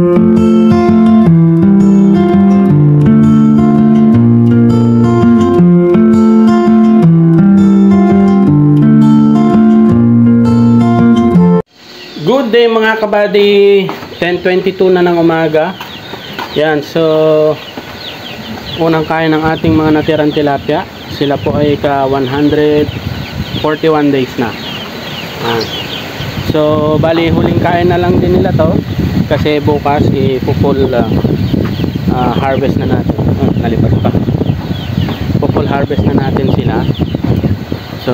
Good day mga kabady, 10:22 na ng umaga. Yan, so unang kain ng ating mga natirang tilapia. Sila po ay ka 141 days na. So bali huling kain na lang din nila to, kasi bukas i-full harvest na natin. Nalipat pa. Full harvest na natin sila. So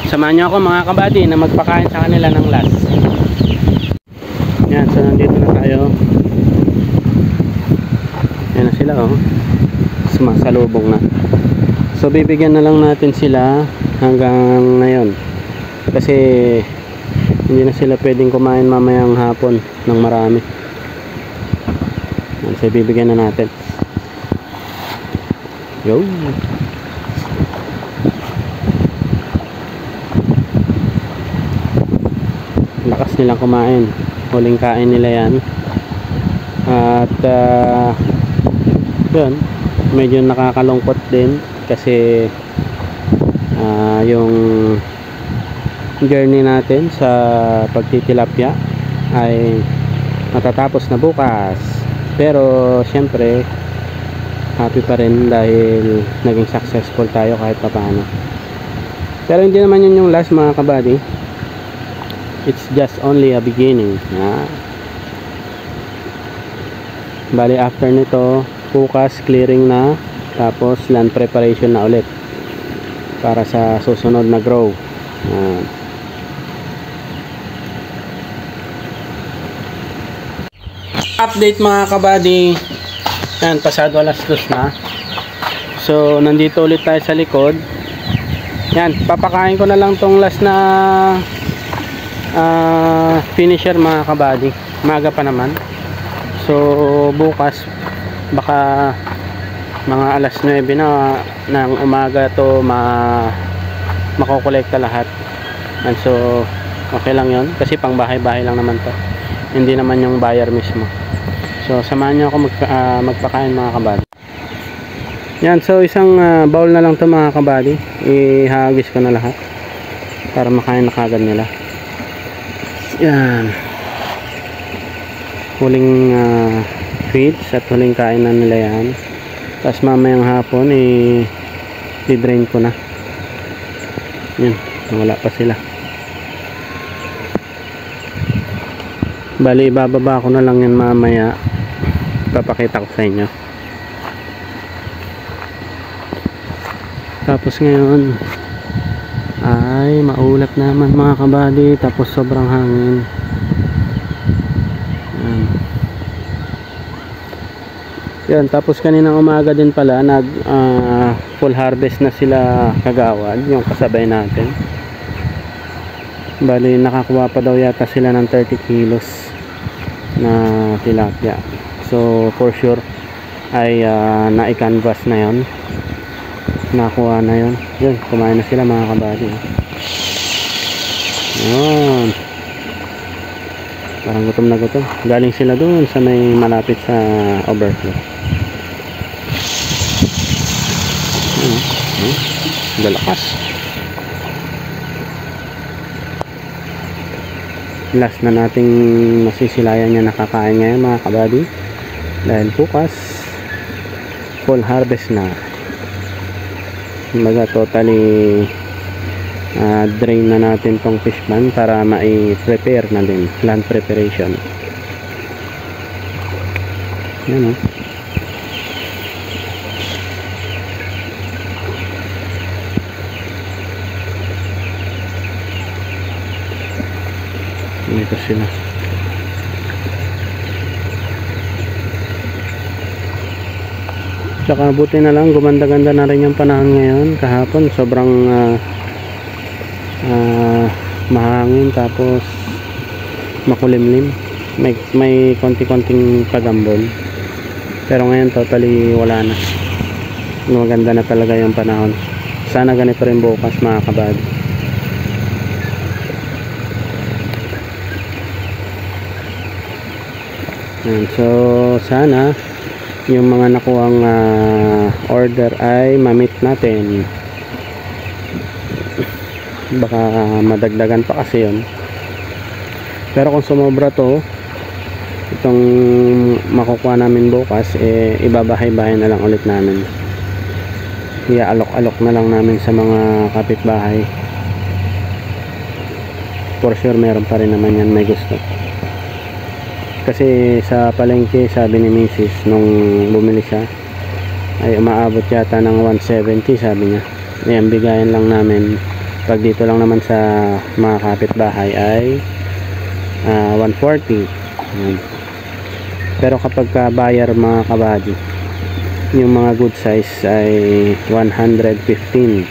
samahan nyo ako mga kabady na magpakain sa kanila ng last. Yan, so nandito na tayo. Yan na sila, oh. Sumasalubong na. So bibigyan na lang natin sila hanggang ngayon, kasi hindi na sila pwedeng kumain mamayang hapon ng marami. Yan, so bibigyan na natin. Yo. Lakas nilang kumain, huling kain nila yan. At yun, medyo nakakalungkot din kasi yung journey natin sa pagtitilapia ay matatapos na bukas, pero syempre happy pa rin dahil naging successful tayo kahit papaano. Pero hindi naman yun yung last mga kabady. It's just only a beginning. Bali after nito, bukas clearing na, tapos land preparation na ulit para sa susunod na grow. Update mga kabady. Yan, pasado alas 2 na. So nandito ulit tayo sa likod. Yan, papakain ko na lang tong last na finisher mga kabady. Maga pa naman. So bukas baka mga alas 9 na ng umaga to makokolekta lahat. And so okay lang yon, kasi pang bahay-bahay lang naman to, hindi naman yung buyer mismo. So samahan nyo ako magpakain mga kabady. Yan, so isang bowl na lang to mga kabady. Ihagis ko na lahat para makain na kagad nila. Yan, huling feeds at huling kainan nila yan. Tapos mamayang hapon i-drain ko na. Yan, wala pa sila. Bali bababa ko na lang yan mamaya, papakita ko sa inyo. Tapos ngayon ay maulap naman mga kabady, tapos sobrang hangin. Yan, tapos kaninang umaga din pala nag full harvest na sila kagawad, yung kasabay natin. Bali nakakuha pa daw yata sila ng 30 kilos na tilapia. So for sure ay na-canvas na yon, nakuha na yon. Yun, kumain na sila mga kabady. Yun, parang gutom na gutom. Galing sila doon sa may malapit sa overflow. Lalakas. Last na nating masisilayan niya nakakain ngayon mga kabady, dahil bukas full harvest na. Kumbaga totally drain na natin tong fish pan para mai-prepare na din, land preparation. Yan, oh. Dito sila. Tsaka buti na lang, gumanda-ganda na rin yung panahon ngayon. Kahapon sobrang mahangin, tapos makulimlim, may konti-konting pagambol. Pero ngayon totally wala na. Maganda na talaga yung panahon. Sana ganito rin bukas mga kabady. Yan. So sana yung mga nakuhang order ay ma-meet natin. Baka madagdagan pa kasi yun, pero kung sumobra to, itong makukuha namin bukas, ibabahay-bahay na lang ulit namin. Iaalok-alok na lang namin sa mga kapitbahay. For sure meron pa rin naman yan may gusto. Kasi sa palengke, sabi ni Mrs. nung bumili siya, ay umaabot yata ng 170, sabi niya. Ayan, bigayan lang namin. Pag dito lang naman sa mga kapitbahay ay 140. Ayan. Pero kapag buyer mga kabady, yung mga good size ay 115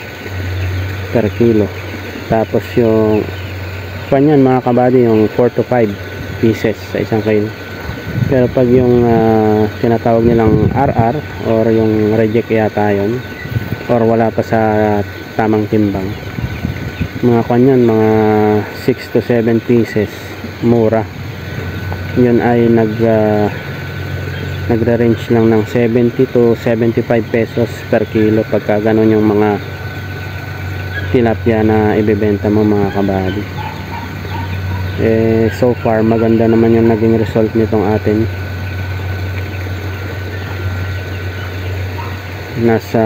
per kilo. Tapos yung kanyan mga kabady, yung 4 to 5 pieces sa isang kilo. Pero pag yung tinatawag nilang RR or yung reject yata yun, or wala pa sa tamang timbang, mga kanyan, mga 6 to 7 pieces, mura. Yun ay nagra-range lang ng 70 to 75 pesos per kilo pagka ganun yung mga tilapia na ibebenta mo mga kabady. So far maganda naman yung naging result nitong atin. Nasa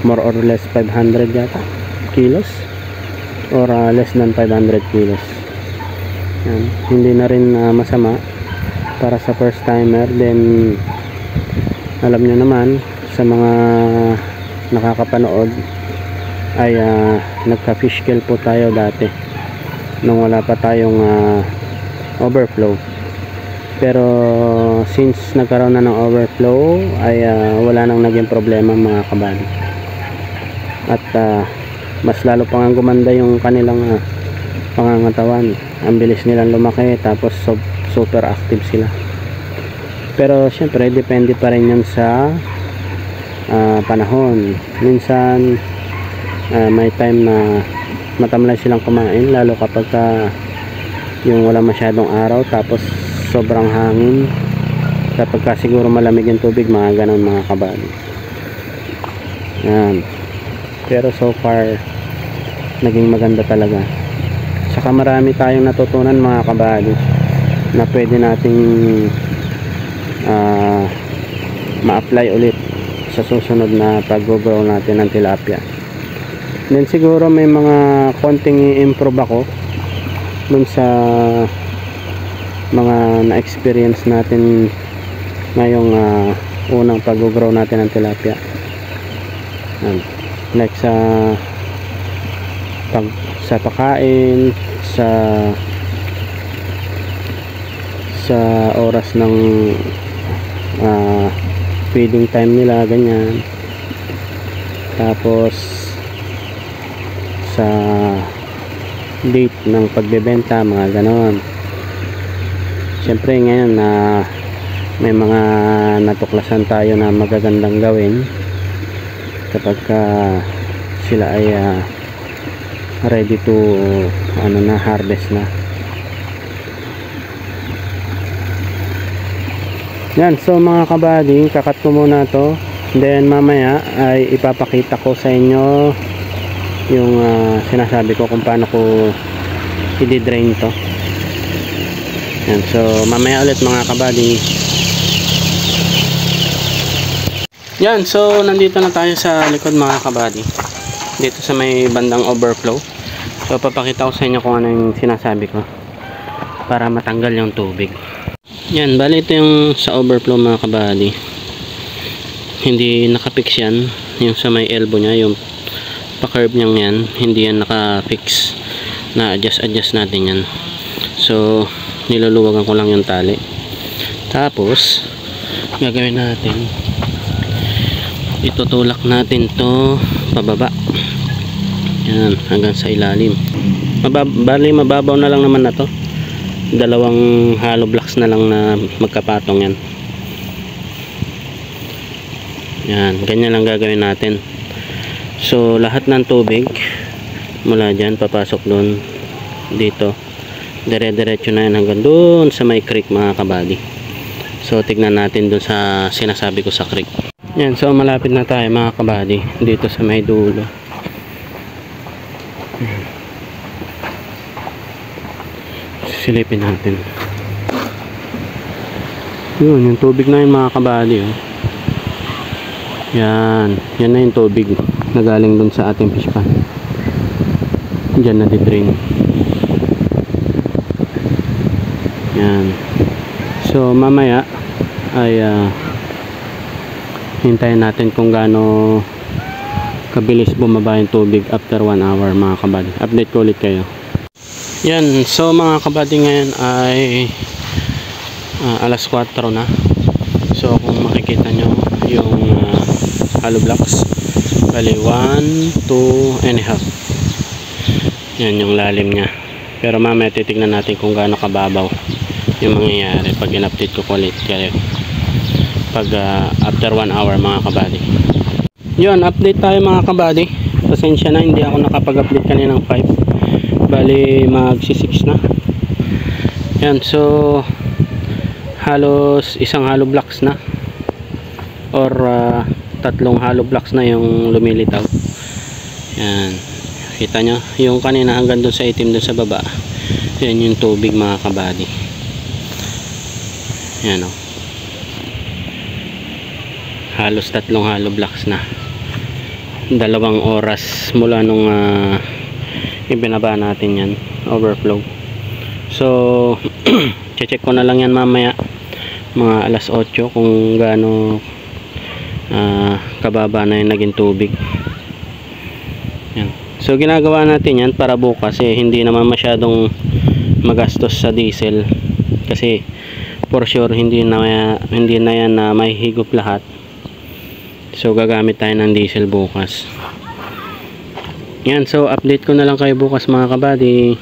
more or less 500 yata kilos or less than 500 kilos. Yan. Hindi na rin masama para sa first timer. Then alam nyo naman, sa mga nakakapanood ay nagka-fish kill po tayo dati nung wala pa tayong overflow. Pero since nagkaroon na ng overflow ay wala nang naging problema mga kabady. At mas lalo pang gumanda yung kanilang pangangatawan. Ang bilis nilang lumaki, tapos super active sila. Pero syempre depende pa rin yan sa panahon. Minsan may time na matamlay silang kumain, lalo kapag yung wala masyadong araw, tapos sobrang hangin. Kapag siguro malamig yung tubig, mga ganon mga kabady. Yan. Pero so far naging maganda talaga. Saka marami tayong natutunan mga kabady na pwede nating ma-apply ulit sa susunod na pag-grow natin ng tilapia. Then siguro may mga konting i-improve ako dun sa mga na-experience natin ngayong unang pag-grow natin ng tilapia. Like sa pagkain, sa oras ng feeding time nila, ganyan. Tapos sa date ng pagbebenta, mga ganon. Siyempre ngayon may mga natuklasan tayo na magagandang gawin kapag sila ay ready to harvest na. Yan, so mga kabady, kakat ko muna to, then mamaya ay ipapakita ko sa inyo yung sinasabi ko kung paano ko i-drain to. Yan, so mamaya ulit mga kabady. Yan, so nandito na tayo sa likod mga kabady, dito sa may bandang overflow. So papakita ko sa inyo kung ano yung sinasabi ko para matanggal yung tubig. Yan, bali ito yung sa overflow mga kabady. Hindi nakafix yan, yung sa may elbow nya, yung pa-curve niyang yan, hindi yan nakafix. Na adjust natin yan. So niluluwagan ko lang yung tali. Tapos gagawin natin, itutulak natin to pababa. Yan, hanggang sa ilalim. Bali mababaw na lang naman na to. Dalawang hollow blocks na lang na magkapatong yan. Yan, ganyan lang gagawin natin. So lahat ng tubig mula dyan papasok doon dito. dire-diretso na yan hanggang doon sa may creek mga kabady. So tignan natin doon sa sinasabi ko sa creek. Yan, so malapit na tayo mga kabady dito sa may dulo. Silipin natin. Yun, yung tubig na yun mga kabady, oh. Yan na yung tubig na galing dun sa ating fish pan. Diyan na di-drain. Yan. So mamaya ay hintayin natin kung gaano kabilis bumaba yung tubig after 1 hour mga kabady. Update ko ulit kayo. Yan, so mga kabady, ngayon ay alas 4 na. So kung makikita nyo yung hollow blocks, bali 1, 2 and a half. Yan yung lalim nya. Pero mamaya titignan natin kung gaano kababaw yung mangyayari pag in-update ko ulit kayo pag after 1 hour mga kabady. Yun, update tayo mga kabady. Pasensya na, hindi ako nakapag-update kaninang 5. Bali magsi-6 na. Yan, so halos isang hollow blocks na or 3 hollow blocks na yung lumilitaw. Yan, kita nyo yung kanina hanggang dun sa itim dun sa baba. Yan yung tubig mga kabady. Yan, o, halos 3 hollow blocks na. 2 oras mula nung ibinaba natin yan, overflow. So check ko na lang yan mamaya mga alas 8 kung gaano kababa na yung naging tubig. Yan. So ginagawa natin yan para bukas hindi naman masyadong magastos sa diesel, kasi for sure hindi na yan na may higop lahat. So gagamit tayo ng diesel bukas. Yan, so update ko na lang kayo bukas mga kabady.